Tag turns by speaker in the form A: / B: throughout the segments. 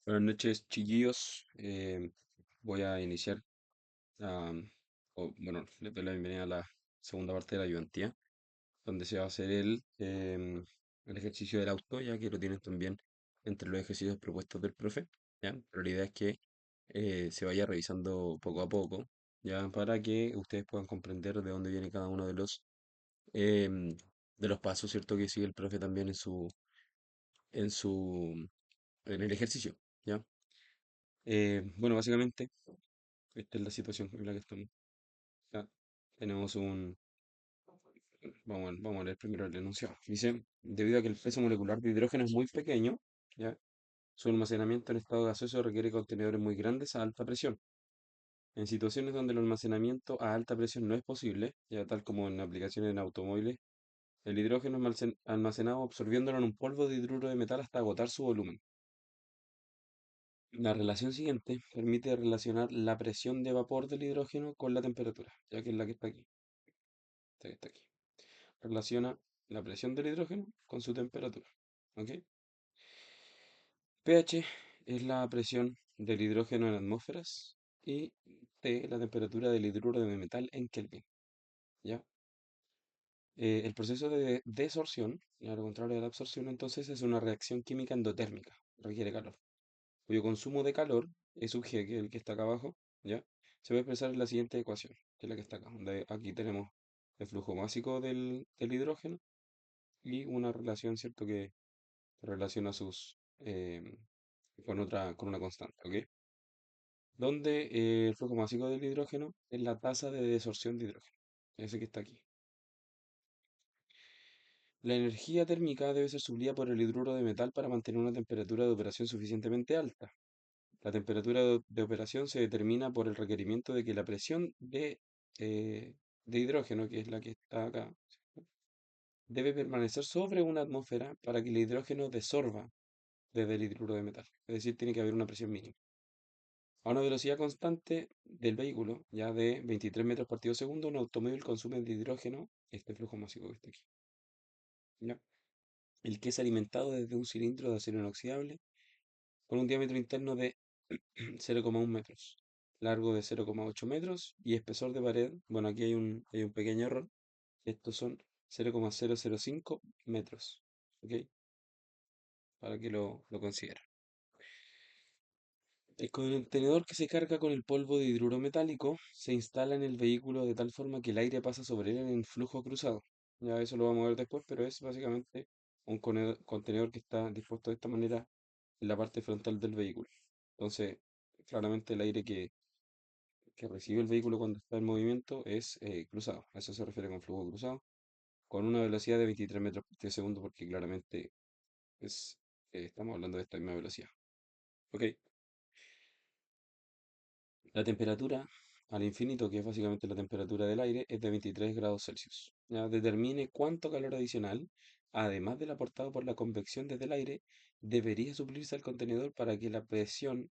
A: Buenas noches, chiquillos. Voy a iniciar, les doy la bienvenida a la segunda parte de la ayudantía, donde se va a hacer el ejercicio del auto, ya que lo tienen también entre los ejercicios propuestos del profe, ¿ya? Pero la idea es que se vaya revisando poco a poco, ya, para que ustedes puedan comprender de dónde viene cada uno em, de los pasos, ¿cierto? Que sigue el profe también en su, en el ejercicio, ¿ya? Bueno, básicamente. Esta es la situación en la que estamos. Ya, tenemos un... vamos a leer primero el enunciado. Dice, debido a que el peso molecular de hidrógeno es muy pequeño, ¿ya? Su almacenamiento en estado gaseoso requiere contenedores muy grandes a alta presión. En situaciones donde el almacenamiento a alta presión no es posible, ya tal como en aplicaciones en automóviles, el hidrógeno es almacenado absorbiéndolo en un polvo de hidruro de metal hasta agotar su volumen. La relación siguiente permite relacionar la presión de vapor del hidrógeno con la temperatura, ya que es la que está aquí. Esta que está aquí. Relaciona la presión del hidrógeno con su temperatura. ¿Ok? pH es la presión del hidrógeno en atmósferas y T la temperatura del hidruro de metal en Kelvin. ¿Ya? El proceso de desorción, y al contrario de la absorción, entonces es una reacción química endotérmica, requiere calor, cuyo consumo de calor es un G, que es el que está acá abajo, ¿ya? Se puede expresar en la siguiente ecuación, que es la que está acá, donde aquí tenemos el flujo básico del hidrógeno y una relación, ¿cierto? Que relaciona con una constante, ¿ok? Donde el flujo másico del hidrógeno es la tasa de desorción de hidrógeno, ese que está aquí. La energía térmica debe ser suplida por el hidruro de metal para mantener una temperatura de operación suficientemente alta. La temperatura de operación se determina por el requerimiento de que la presión de hidrógeno, que es la que está acá, debe permanecer sobre una atmósfera para que el hidrógeno desorba desde el hidruro de metal. Es decir, tiene que haber una presión mínima. A una velocidad constante del vehículo, ya de 23 metros por segundo, un automóvil consume de hidrógeno, este flujo masivo que está aquí, ¿ya? El que es alimentado desde un cilindro de acero inoxidable con un diámetro interno de 0,1 metros, largo de 0,8 metros y espesor de pared, bueno, aquí hay un pequeño error, estos son 0,005 metros, ¿ok? Para que lo consideren. El contenedor que se carga con el polvo de hidruro metálico se instala en el vehículo de tal forma que el aire pasa sobre él en flujo cruzado. Ya eso lo vamos a ver después, pero es básicamente un contenedor que está dispuesto de esta manera en la parte frontal del vehículo. Entonces, claramente el aire que recibe el vehículo cuando está en movimiento es cruzado. A eso se refiere con flujo cruzado, con una velocidad de 23 metros por segundo, porque claramente es, estamos hablando de esta misma velocidad. Ok. La temperatura al infinito, que es básicamente la temperatura del aire, es de 23 grados Celsius. Ya determine cuánto calor adicional, además del aportado por la convección desde el aire, debería suplirse al contenedor para que la presión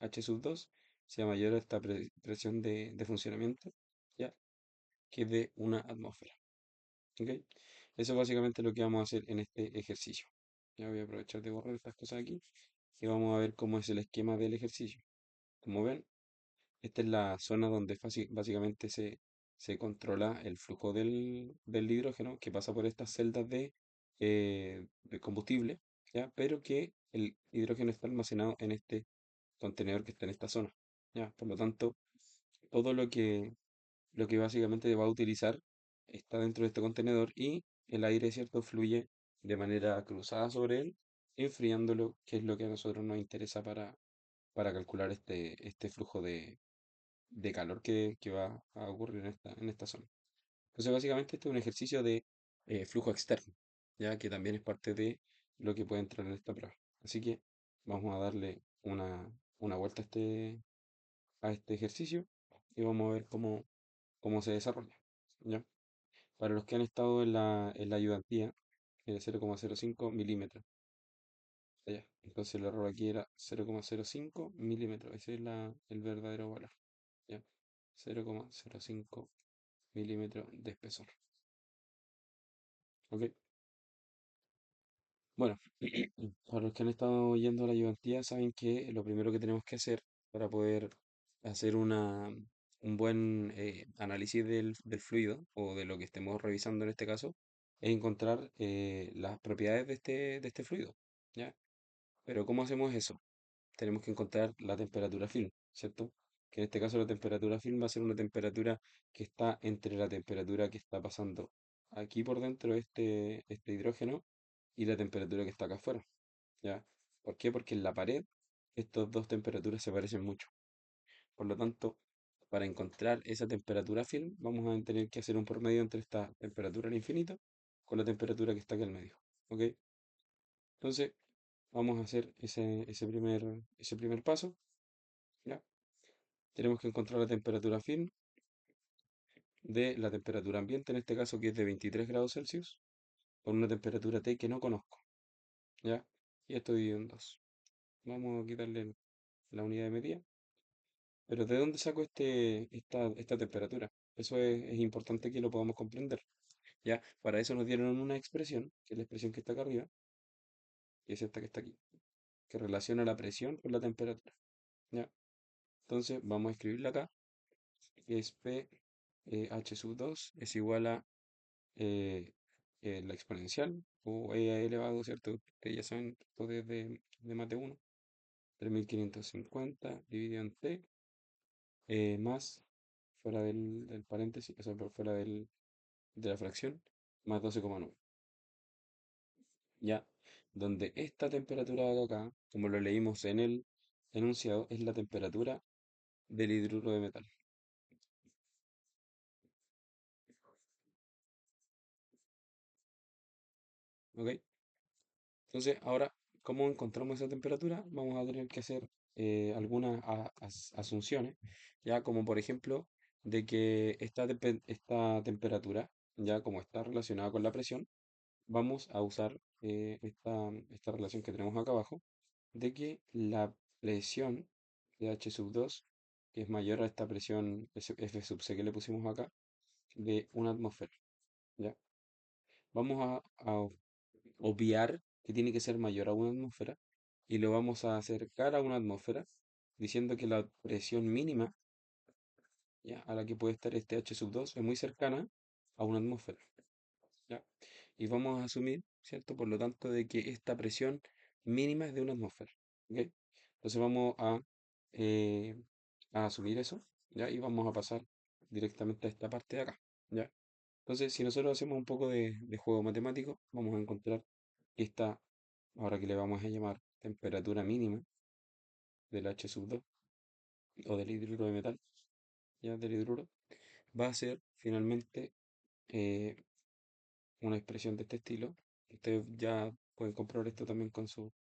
A: H2 sea mayor a esta presión de funcionamiento, ¿ya? Que de una atmósfera. ¿Ok? Eso es básicamente lo que vamos a hacer en este ejercicio. Ya voy a aprovechar de borrar estas cosas aquí y vamos a ver cómo es el esquema del ejercicio. Como ven, esta es la zona donde básicamente se controla el flujo del hidrógeno que pasa por estas celdas de combustible, ¿ya? Pero que el hidrógeno está almacenado en este contenedor que está en esta zona, ¿ya? Por lo tanto, todo lo que básicamente va a utilizar está dentro de este contenedor y el aire, ¿cierto?, fluye de manera cruzada sobre él, enfriándolo, que es lo que a nosotros nos interesa para calcular este flujo de calor que va a ocurrir en esta zona. Entonces, básicamente, este es un ejercicio de flujo externo, ya que también es parte de lo que puede entrar en esta prueba. Así que vamos a darle una vuelta a este ejercicio y vamos a ver cómo se desarrolla. ¿Ya? Para los que han estado en la ayudantía, era 0,05 milímetros. Ya. Entonces el error aquí era 0,05 milímetros. Ese es el verdadero valor. ¿Ya? 0,05 milímetros de espesor. ¿Ok? Bueno, para los que han estado yendo a la ayudantía, saben que lo primero que tenemos que hacer para poder hacer un buen análisis del fluido o de lo que estemos revisando en este caso es encontrar las propiedades de este fluido, ¿ya? Pero ¿cómo hacemos eso? Tenemos que encontrar la temperatura film, ¿cierto? Que en este caso la temperatura film va a ser una temperatura que está entre la temperatura que está pasando aquí por dentro de este hidrógeno y la temperatura que está acá afuera, ¿ya? ¿Por qué? Porque en la pared estas dos temperaturas se parecen mucho. Por lo tanto, para encontrar esa temperatura film, vamos a tener que hacer un promedio entre esta temperatura al infinito con la temperatura que está aquí al medio, ¿ok? Entonces, vamos a hacer ese primer paso, ¿ya? Tenemos que encontrar la temperatura fin de la temperatura ambiente, en este caso que es de 23 grados Celsius, con una temperatura T que no conozco, ¿ya? Y esto dividido en dos. Vamos a quitarle la unidad de medida. Pero ¿de dónde saco esta temperatura? Eso es importante que lo podamos comprender, ¿ya? Para eso nos dieron una expresión, que es la expresión que está acá arriba, y es esta que está aquí, que relaciona la presión con la temperatura, ¿ya? Entonces vamos a escribirla acá, que es P H sub 2 es igual a eh, la exponencial o e elevado, ¿cierto? Ustedes ya saben, esto de mate 1, 3550 dividido en t, más fuera del paréntesis, o sea, por fuera de la fracción, más 12,9. Ya, donde esta temperatura de acá, como lo leímos en el enunciado, es la temperatura del hidruro de metal. ¿Ok? Entonces, ahora, ¿cómo encontramos esa temperatura? Vamos a tener que hacer algunas asunciones, ya como por ejemplo, de que esta temperatura, ya como está relacionada con la presión, vamos a usar esta relación que tenemos acá abajo, de que la presión de H sub 2 que es mayor a esta presión F sub C que le pusimos acá, de una atmósfera, ¿ya? Vamos a obviar que tiene que ser mayor a una atmósfera y lo vamos a acercar a una atmósfera diciendo que la presión mínima, ¿ya? A la que puede estar este H sub 2 es muy cercana a una atmósfera, ¿ya? Y vamos a asumir, ¿cierto? Por lo tanto, de que esta presión mínima es de una atmósfera, ¿ok? Entonces vamos eh, a asumir eso, ¿ya? Y vamos a pasar directamente a esta parte de acá, ¿ya? Entonces, si nosotros hacemos un poco de juego matemático, vamos a encontrar que esta, ahora que le vamos a llamar temperatura mínima del H sub 2 o del hidruro de metal, ya del hidruro, va a ser finalmente eh, una expresión de este estilo. Ustedes ya pueden comprobar esto también con sus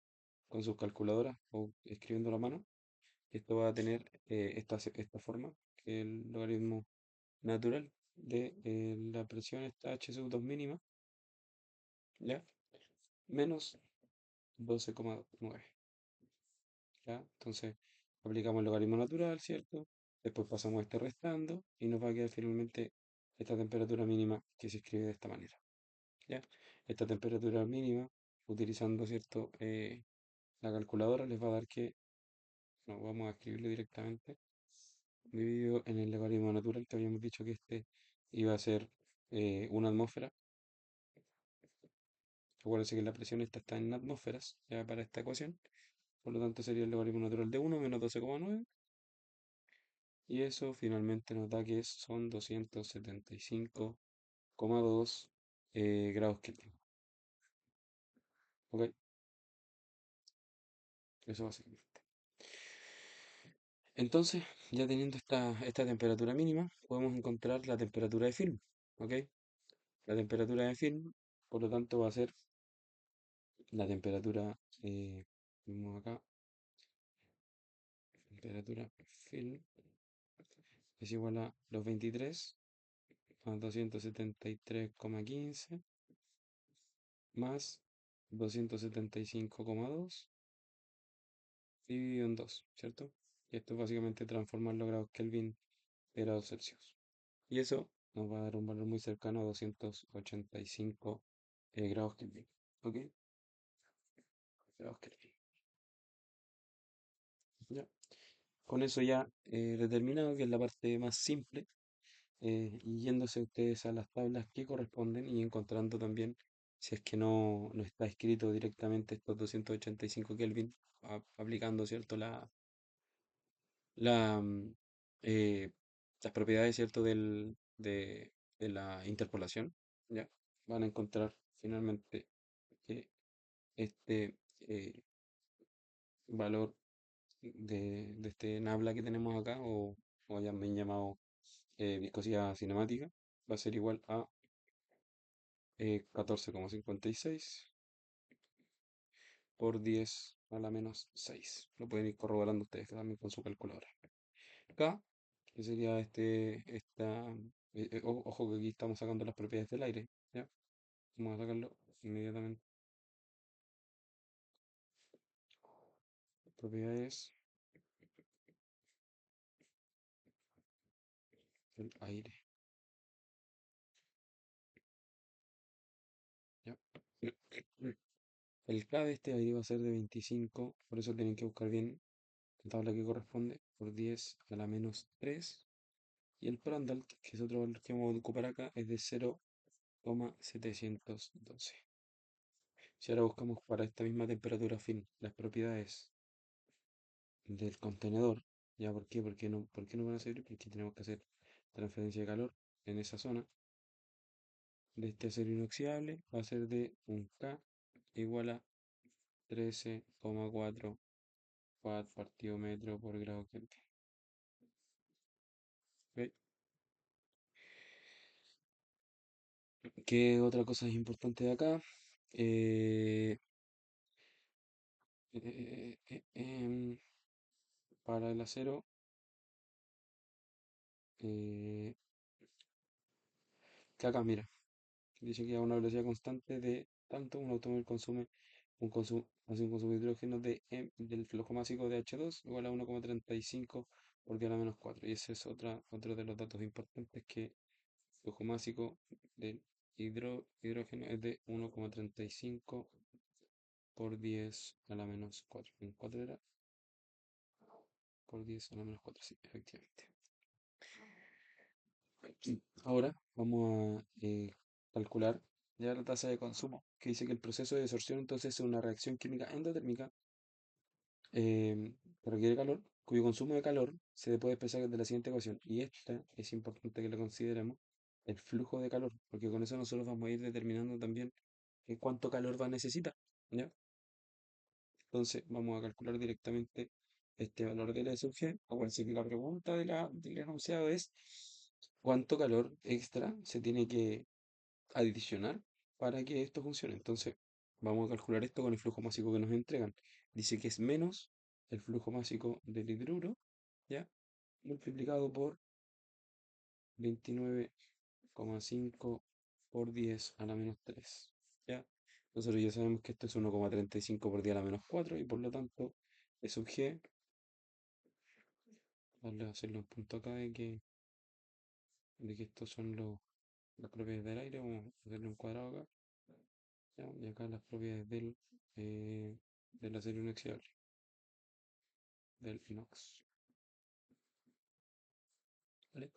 A: calculadoras o escribiendo a mano. Esto va a tener esta forma, que es el logaritmo natural de la presión esta H sub 2 mínima, ¿ya? Menos 12,9. ¿Ya? Entonces, aplicamos el logaritmo natural, ¿cierto? Después pasamos a este restando y nos va a quedar finalmente esta temperatura mínima que se escribe de esta manera, ¿ya? Esta temperatura mínima, utilizando, ¿cierto? La calculadora les va a dar que, no, vamos a escribirlo directamente, dividido en el logaritmo natural, que habíamos dicho que este iba a ser una atmósfera. Acuérdense que la presión esta está en atmósferas, ya para esta ecuación. Por lo tanto, sería el logaritmo natural de 1 menos 12,9. Y eso finalmente nos da que son 275,2 grados Kelvin. ¿Ok? Eso básicamente. Entonces, ya teniendo esta temperatura mínima, podemos encontrar la temperatura de film. ¿Ok? La temperatura de film, por lo tanto, va a ser la temperatura, vemos acá, temperatura film es igual a los 23 más 273,15 más 275,2 dividido en 2, ¿cierto? Y esto es básicamente transformar los grados Kelvin en grados Celsius. Y eso nos va a dar un valor muy cercano a 285 grados Kelvin. ¿Ok? grados Kelvin. Ya. Con eso ya determinado, que es la parte más simple, y yéndose ustedes a las tablas que corresponden y encontrando también, si es que no está escrito directamente estos 285 Kelvin, aplicando, ¿cierto? La, mm, eh, las propiedades, ¿cierto? De la interpolación, ¿ya? Van a encontrar finalmente que este valor de este nabla que tenemos acá, o también llamado viscosidad cinemática, va a ser igual a 14,56 por 10 a la menos 6. Lo pueden ir corroborando ustedes también con su calculadora. Acá, que sería ojo que aquí estamos sacando las propiedades del aire, ¿ya? Vamos a sacarlo inmediatamente. Propiedades del aire, ¿ya? El K de este aire va a ser de 25, por eso tienen que buscar bien la tabla que corresponde, por 10 a la menos 3. Y el Prandtl, que es otro valor que vamos a ocupar acá, es de 0,712. Si ahora buscamos para esta misma temperatura fin las propiedades del contenedor, ¿ya por qué? ¿Por qué no van a servir? Porque tenemos que hacer transferencia de calor en esa zona. De este acero inoxidable va a ser de un K igual a 13,4 watt partido metro por grado Kelvin. ¿Ok? ¿Qué otra cosa es importante de acá? Eh, eh, eh, eh, em, para el acero, eh, que acá, mira, dice que a una velocidad constante de tanto un automóvil consume hace un consumo de hidrógeno del flujo másico de H2 igual a 1,35 por 10 a la menos 4. Y ese es otro de los datos importantes, que el flujo másico del hidrógeno es de 1,35 por 10 a la menos 4. ¿En 4 era? Por 10 a la menos 4, sí, efectivamente. Ahora vamos a calcular ya la tasa de consumo, que dice que el proceso de desorción entonces es una reacción química endotérmica que requiere calor, cuyo consumo de calor se puede expresar de la siguiente ecuación. Y esta es importante que la consideremos, el flujo de calor, porque con eso nosotros vamos a ir determinando también cuánto calor va a necesitar, ¿ya? Entonces vamos a calcular directamente este valor de la SUG. Acuérdense que la pregunta del enunciado es cuánto calor extra se tiene que adicionar para que esto funcione. Entonces vamos a calcular esto con el flujo másico que nos entregan. Dice que es menos el flujo másico del hidruro, ¿ya? Multiplicado por 29,5 por 10 a la menos 3, ¿ya? Nosotros ya sabemos que esto es 1,35 por 10 a la menos 4 y por lo tanto E sub g, vale a hacerle un punto acá de que estos son las propiedades del aire, vamos a hacerle un cuadrado acá, ¿ya? Y acá las propiedades del acero inoxidable, del inox, ¿vale?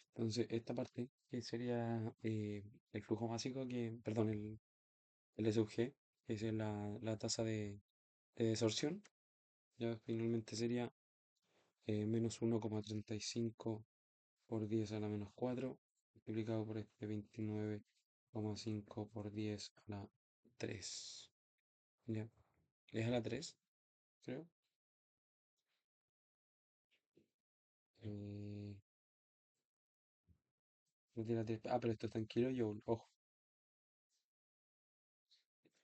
A: Entonces esta parte que sería el flujo másico, perdón, el E sub g, que es la tasa de desorción, ya finalmente sería menos 1,35 por 10 a la menos 4 multiplicado por este 29,5 por 10 a la 3. ¿Ya? ¿Es a la 3? Creo. Eh, no tiene la 3. Ah, pero esto está en kilojoule. Ojo,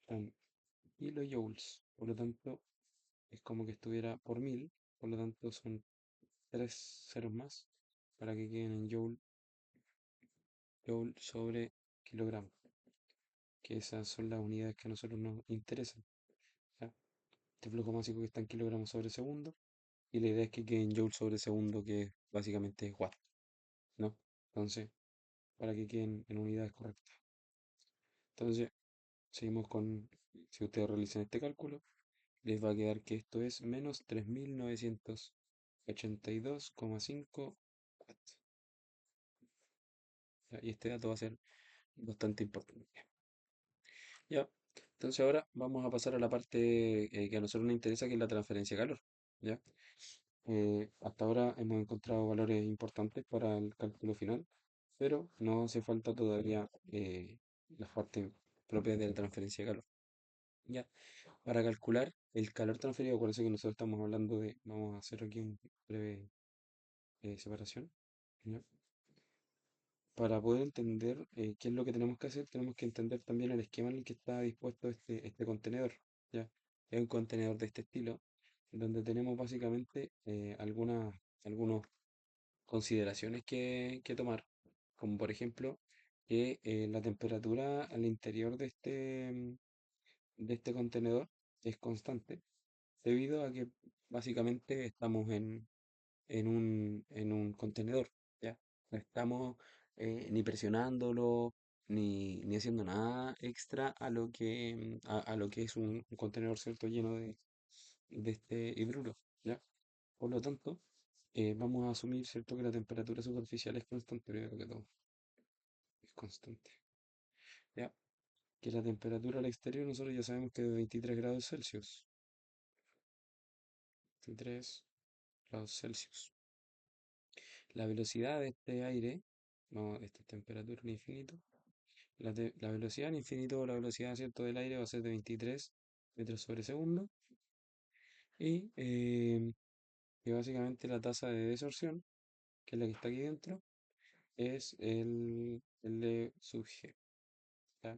A: está en kilojoules. Por lo tanto, es como que estuviera por 1000. Por lo tanto, son 3 ceros más para que queden en joule sobre kilogramo, que esas son las unidades que a nosotros nos interesan. ¿Ya? Este flujo másico que está en kilogramos sobre segundo, y la idea es que quede en joule sobre segundo, que básicamente es watt, ¿no? Entonces, para que queden en unidades correctas. Entonces, seguimos con, si ustedes realizan este cálculo, les va a quedar que esto es menos 3982,5 watts. ¿Ya? Y este dato va a ser bastante importante. Ya, entonces ahora vamos a pasar a la parte que a nosotros nos interesa, que es la transferencia de calor. ¿Ya? Hasta ahora hemos encontrado valores importantes para el cálculo final, pero no hace falta todavía las partes propias de la transferencia de calor. ¿Ya? Para calcular el calor transferido, por eso que nosotros estamos hablando de, vamos a hacer aquí un breve separación. ¿Ya? Para poder entender qué es lo que tenemos que hacer, tenemos que entender también el esquema en el que está dispuesto este contenedor. ¿Ya? Es un contenedor de este estilo, donde tenemos básicamente algunas consideraciones que tomar, como por ejemplo que la temperatura al interior de este contenedor es constante, debido a que básicamente estamos en un contenedor, ¿ya? No estamos ni presionándolo, ni haciendo nada extra a lo que es un contenedor, ¿cierto? Lleno de este hidruro, ¿ya? Por lo tanto, vamos a asumir, ¿cierto? Que la temperatura superficial es constante, primero que todo, es constante, ¿ya? Que la temperatura al exterior nosotros ya sabemos que es de 23 grados Celsius, 23 grados Celsius. La velocidad de este aire, vamos, esta es temperatura al infinito, la velocidad al infinito o la velocidad, ¿cierto? Del aire va a ser de 23 metros sobre segundo y que básicamente la tasa de desorción, que es la que está aquí dentro, es el de sub g, ¿ya?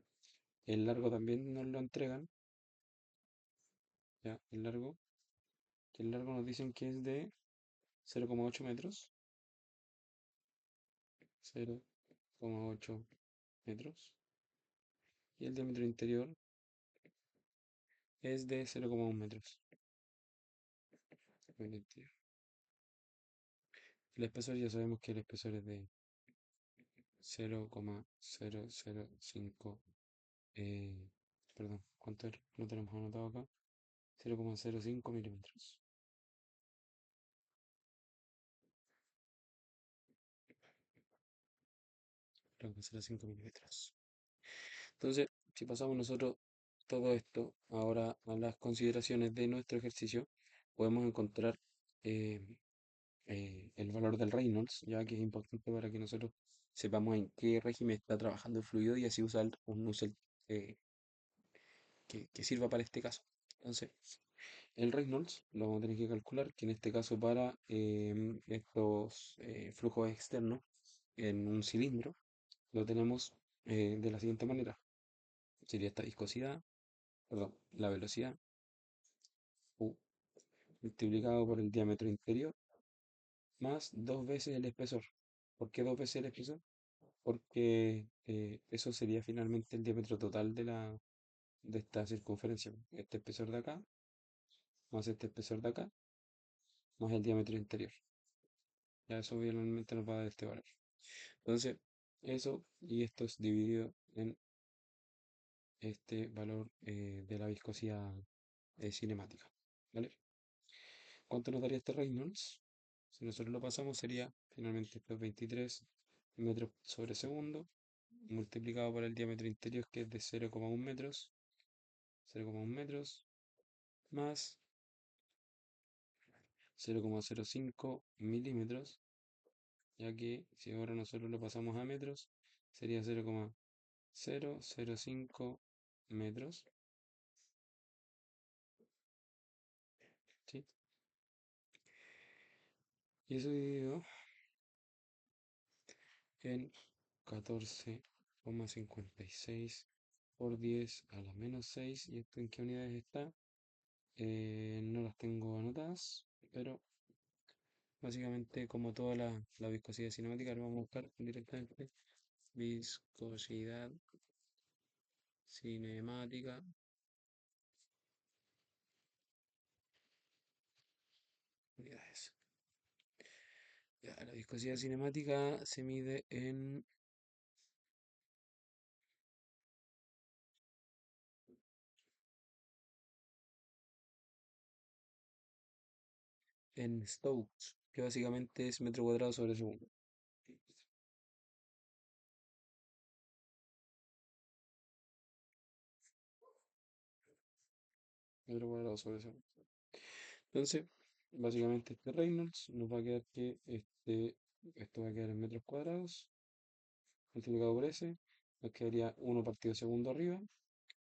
A: El largo también nos lo entregan, ¿ya? Que el largo nos dicen que es de 0,8 metros, 0,8 metros, y el diámetro interior es de 0,1 metros. El interior. El espesor ya sabemos que el espesor es de 0,005, perdón, ¿cuánto era? Lo tenemos anotado acá. 0,05 milímetros. 0,05 milímetros. Entonces, si pasamos nosotros todo esto ahora a las consideraciones de nuestro ejercicio, podemos encontrar eh, el valor del Reynolds, ya que es importante para que nosotros sepamos en qué régimen está trabajando el fluido y así usar un Nusselt eh, que sirva para este caso. Entonces, el Reynolds lo vamos a tener que calcular, que en este caso para estos flujos externos en un cilindro, lo tenemos de la siguiente manera. Sería esta viscosidad, perdón, la velocidad U multiplicado por el diámetro interior más dos veces el espesor. ¿Por qué dos veces el espesor? Porque eso sería finalmente el diámetro total de esta circunferencia. Este espesor de acá, más este espesor de acá, más el diámetro interior. Ya eso finalmente nos va a dar este valor. Entonces, eso y esto es dividido en este valor de la viscosidad cinemática. ¿Vale? ¿Cuánto nos daría este Reynolds? Si nosotros lo pasamos sería finalmente estos 23 metros sobre segundo multiplicado por el diámetro interior, que es de 0,1 metros, 0,1 metros, más 0,05 milímetros, ya que si ahora nosotros lo pasamos a metros, sería 0,005 metros, ¿sí? Y eso dividido en 14,56 por 10 a la menos 6. ¿Y esto en qué unidades está? No las tengo anotadas, pero básicamente como toda la viscosidad cinemática, lo vamos a buscar directamente. Viscosidad cinemática, unidades. Ya, la viscosidad cinemática se mide en en Stokes, que básicamente es metro cuadrado sobre segundo. Metro cuadrado sobre segundo. Entonces, básicamente este Reynolds nos va a quedar que esto va a quedar en metros cuadrados, multiplicado por ese, nos quedaría 1 partido segundo arriba,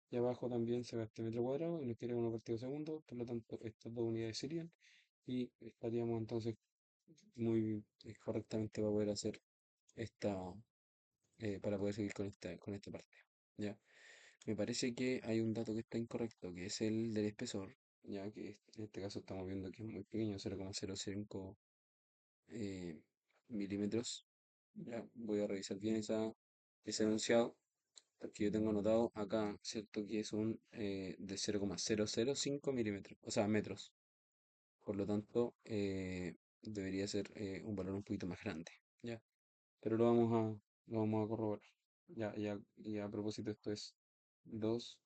A: y abajo también se va este metro cuadrado y nos quedaría 1 partido segundo, por lo tanto estas dos unidades serían, y estaríamos entonces muy correctamente para poder hacer esta, para poder seguir con esta parte. ¿Ya? Me parece que hay un dato que está incorrecto, que es el del espesor, ya que en este caso estamos viendo que es muy pequeño, 0,05 eh, milímetros. Ya, voy a revisar bien ese enunciado, porque yo tengo anotado acá, ¿cierto? Que es un de 0,005 milímetros, o sea, metros. Por lo tanto, debería ser un valor un poquito más grande, ¿ya? Pero lo vamos a corroborar. Y a propósito, esto es dos,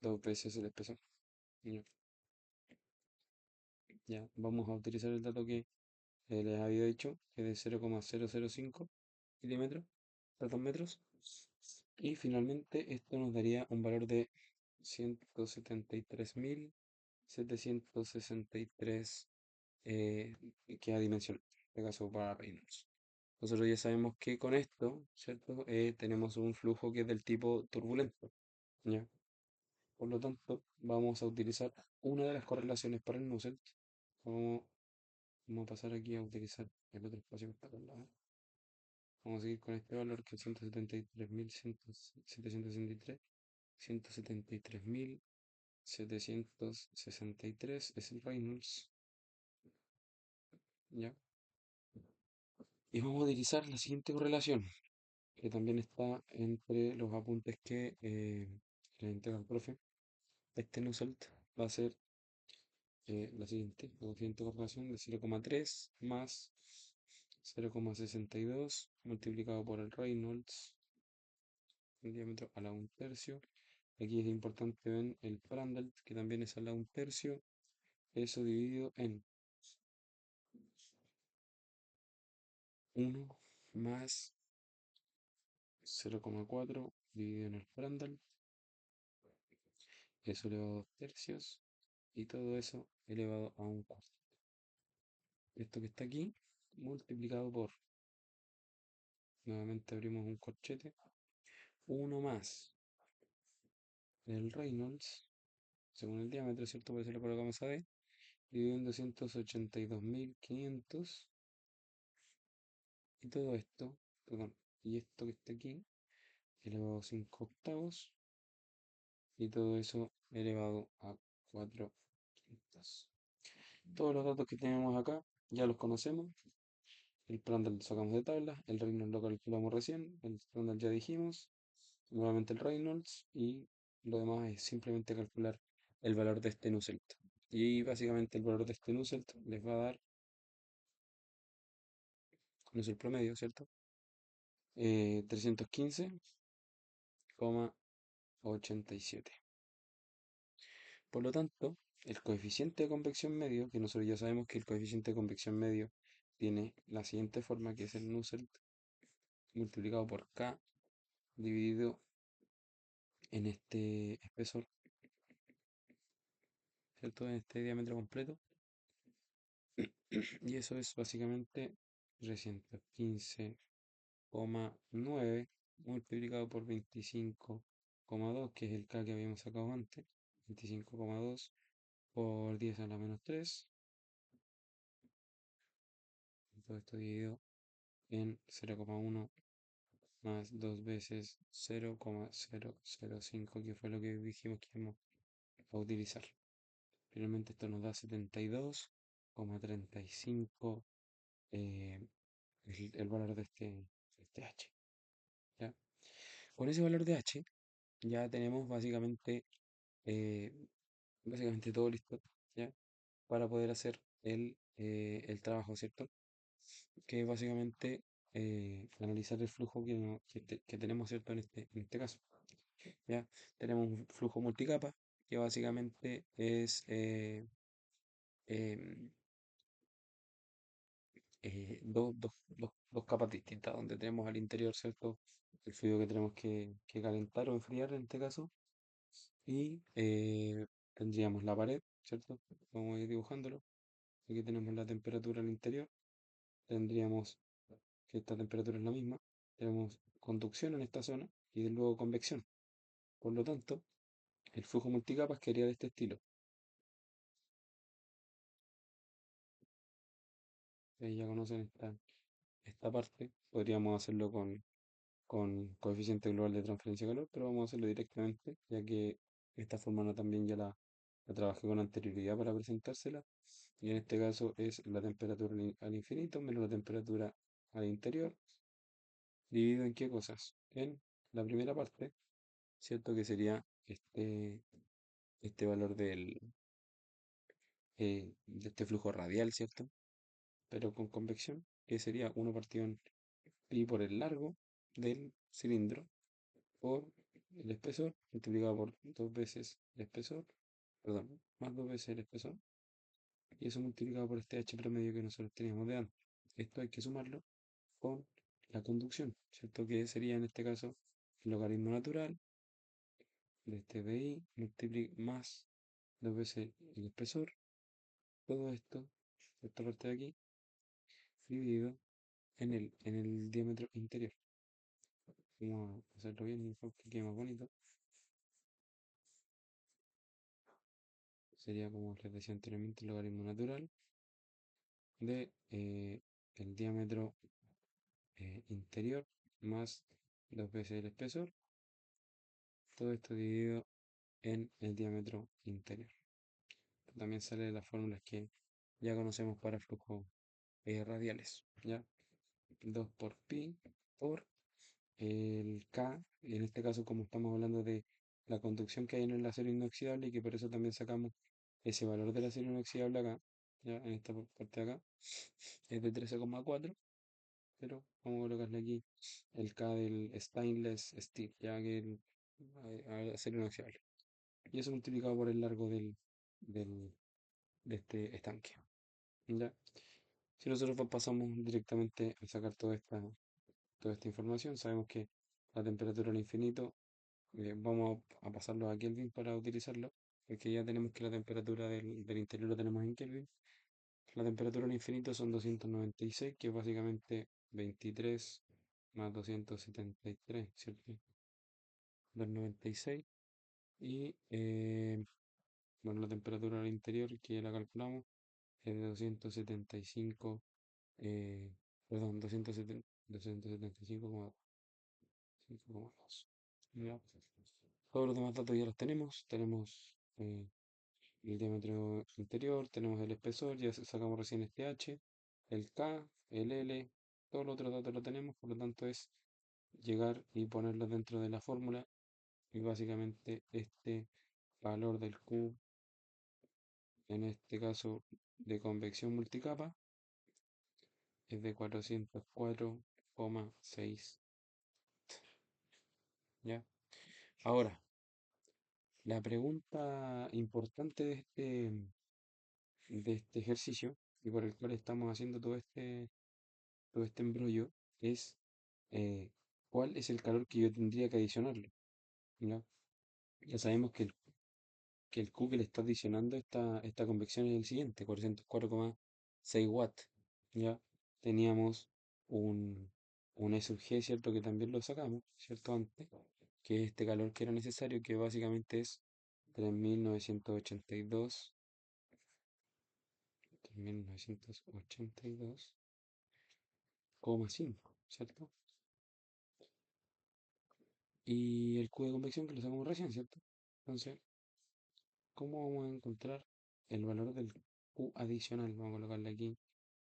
A: dos veces el espesor. Ya, ya, vamos a utilizar el dato que les había dicho, que es de 0,005 milímetros, perdón, metros. Y finalmente esto nos daría un valor de 173.763 que a dimensión, en este caso para Reynolds. Nosotros ya sabemos que con esto, ¿cierto? Tenemos un flujo que es del tipo turbulento, ¿ya? Por lo tanto, vamos a utilizar una de las correlaciones para el Nusselt. Vamos, vamos a pasar aquí a utilizar el otro espacio que está acá al lado. Vamos a seguir con este valor que es 173.763. 173.763 es el Reynolds, ¿ya? Y vamos a utilizar la siguiente correlación, que también está entre los apuntes que le entrega el profe. Este Nusselt va a ser la siguiente, la siguiente correlación de 0,3 más 0,62 multiplicado por el Reynolds, el diámetro a la 1/3. Aquí es importante ver el Prandtl, que también es a la 1/3. Eso dividido en 1 más 0,4 dividido en el Prandtl, eso elevado a 2/3, y todo eso elevado a 1/4. Esto que está aquí multiplicado por, nuevamente abrimos un corchete, 1 más el Reynolds, según el diámetro, ¿cierto? Por eso le colocamos a D, dividido en 282.500, y todo esto, perdón, y esto que está aquí, elevado a 5 octavos, y todo eso elevado a 4 quintas. Todos los datos que tenemos acá ya los conocemos. El Prandtl lo sacamos de tabla, el Reynolds lo calculamos recién, el Prandtl ya dijimos, nuevamente el Reynolds, y lo demás es simplemente calcular el valor de este Nusselt. Y básicamente el valor de este Nusselt les va a dar, Nusselt promedio, ¿cierto? 315,87. Por lo tanto, el coeficiente de convección medio, que nosotros ya sabemos que el coeficiente de convección medio tiene la siguiente forma, que es el Nusselt multiplicado por K dividido en este espesor, ¿cierto? En este diámetro completo. Y eso es básicamente 315,9 multiplicado por 25,2, que es el K que habíamos sacado antes. 25,2 por 10 a la menos 3. Todo esto dividido en 0,1 más 2 veces 0,005, que fue lo que dijimos que íbamos a utilizar. Finalmente esto nos da 72,35, eh, el valor de este H. ¿Ya? Con ese valor de H ya tenemos eh, básicamente todo listo, ¿ya? Para poder hacer el trabajo, ¿cierto? Que es básicamente analizar el flujo que tenemos, ¿cierto? En este caso, ¿ya? Tenemos un flujo multicapa que básicamente es em, dos capas distintas, donde tenemos al interior, ¿cierto? El fluido que tenemos que calentar o enfriar en este caso, y tendríamos la pared, ¿cierto? Vamos a ir dibujándolo. Aquí tenemos la temperatura al interior, tendríamos que esta temperatura es la misma, tenemos conducción en esta zona y luego convección. Por lo tanto, el flujo multicapas quedaría de este estilo. Ustedes ya conocen esta parte, podríamos hacerlo con coeficiente global de transferencia de calor, pero vamos a hacerlo directamente, ya que esta fórmula también ya la trabajé con anterioridad para presentársela. Y en este caso es la temperatura al infinito menos la temperatura al interior, dividido en qué cosas. En la primera parte, ¿cierto? Que sería este valor de este flujo radial, ¿cierto? Pero con convección, que sería 1 partido en pi por el largo del cilindro por el espesor multiplicado por 2 veces el espesor, perdón, más 2 veces el espesor, y eso multiplicado por este h promedio que nosotros teníamos de antes. Esto hay que sumarlo con la conducción, ¿cierto? Que sería en este caso el logaritmo natural de este DI más 2 veces el espesor, todo esto, esta parte de aquí, dividido en el diámetro interior. Vamos a hacerlo bien y que quede más bonito. Sería como les decía anteriormente el logaritmo natural de el diámetro interior más 2 veces el espesor, todo esto dividido en el diámetro interior. También sale de las fórmulas que ya conocemos para flujos radiales, ¿ya? 2 por pi por el K, en este caso como estamos hablando de la conducción que hay en el acero inoxidable y que por eso también sacamos ese valor del acero inoxidable acá, ¿ya? En esta parte de acá, es de 13,4, pero vamos a colocarle aquí el K del stainless steel, ya que el acero inoxidable. Y eso multiplicado por el largo del- de este estanque. ¿Ya? Si nosotros pasamos directamente a sacar toda esta información, sabemos que la temperatura al infinito, vamos a pasarlo a Kelvin para utilizarlo, porque ya tenemos que la temperatura del interior lo tenemos en Kelvin. La temperatura al infinito son 296, que es básicamente 23 más 273, ¿cierto? 296. Y bueno, la temperatura al interior, que ya la calculamos, es de 275, perdón, 275,2. ¿Ya? Todos los demás datos ya los tenemos. Tenemos el diámetro interior, tenemos el espesor, ya sacamos recién este H, el K, el L, todos los otros datos los tenemos, por lo tanto es llegar y ponerlos dentro de la fórmula y básicamente este valor del Q, en este caso de convección multicapa, es de 404,6. ¿Ya? Ahora, la pregunta importante de este ejercicio y por el cual estamos haciendo todo este embrollo es eh, cuál es el calor que yo tendría que adicionarle. ¿Ya? Ya sabemos que el Q que le está adicionando esta convección es el siguiente, 404,6 watts. ¿Ya? Teníamos un E sub G, ¿cierto? Que también lo sacamos, ¿cierto? Antes, que es este calor que era necesario, que básicamente es 3.982, 3.982,5, ¿cierto? Y el Q de convección que lo sacamos recién, ¿cierto? Entonces, ¿cómo vamos a encontrar el valor del Q adicional? Vamos a colocarle aquí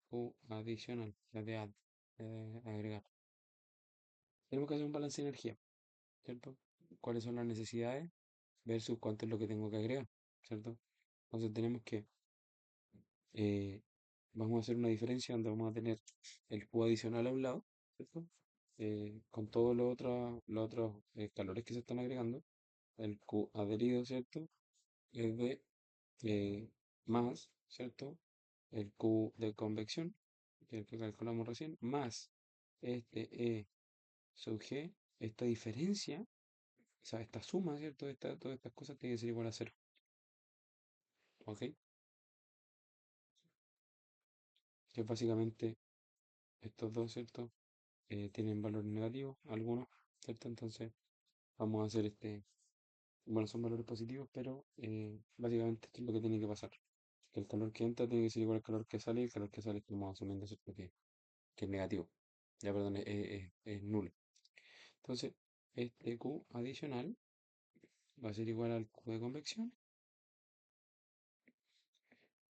A: Q adicional, ya de agregar. Tenemos que hacer un balance de energía, ¿cierto? ¿Cuáles son las necesidades versus cuánto es lo que tengo que agregar, ¿cierto? Entonces tenemos que, eh, vamos a hacer una diferencia donde vamos a tener el Q adicional a un lado, ¿cierto? Con todos los otros calores que se están agregando, el Q adherido, ¿cierto? Es de más ¿cierto? El Q de convección, que es el que calculamos recién, más este E sub G, esta diferencia, o sea, esta suma, ¿cierto? Todas estas cosas tienen que ser igual a cero, ¿ok? Que es básicamente estos dos, ¿cierto? Tienen valor negativo, algunos, ¿cierto? Entonces vamos a hacer bueno, son valores positivos, pero básicamente esto es lo que tiene que pasar. Que el calor que entra tiene que ser igual al calor que sale, y el calor que sale estamos asumiendo, ¿cierto? Que es negativo. Ya, perdón, es nulo. Entonces, este Q adicional va a ser igual al Q de convección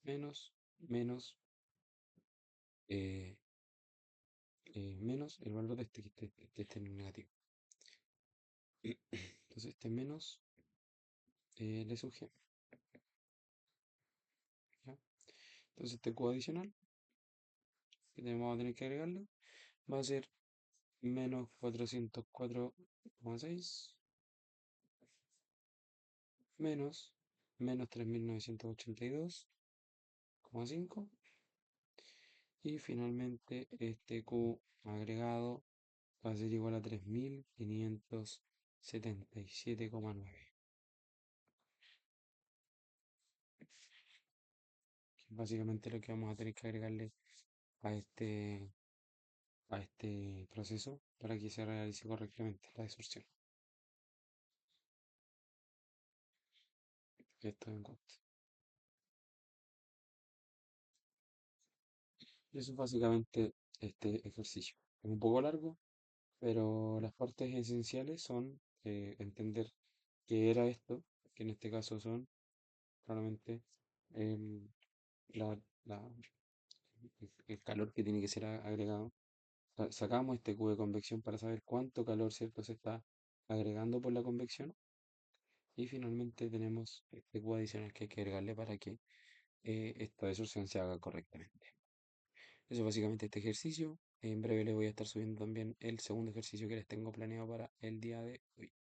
A: menos, menos, eh, menos el valor de este en negativo. Entonces, este menos le sub G, ¿ya? Entonces, este Q adicional que vamos a tener que agregarle va a ser menos 404,6 menos menos 3982,5 y finalmente este Q agregado va a ser igual a 3577,9, que es básicamente lo que vamos a tener que agregarle a este proceso para que se realice correctamente la desorción. Esto en cuenta. Y eso es básicamente este ejercicio. Es un poco largo, pero las partes esenciales son entender qué era esto, que en este caso son claramente el, la- la- el calor que tiene que ser agregado. Sacamos este cubo de convección para saber cuánto calor, ¿cierto?, se está agregando por la convección. Y finalmente tenemos este cubo adicional que hay que agregarle para que esta desorción se haga correctamente. Eso es básicamente este ejercicio. En breve les voy a estar subiendo también el segundo ejercicio que les tengo planeado para el día de hoy.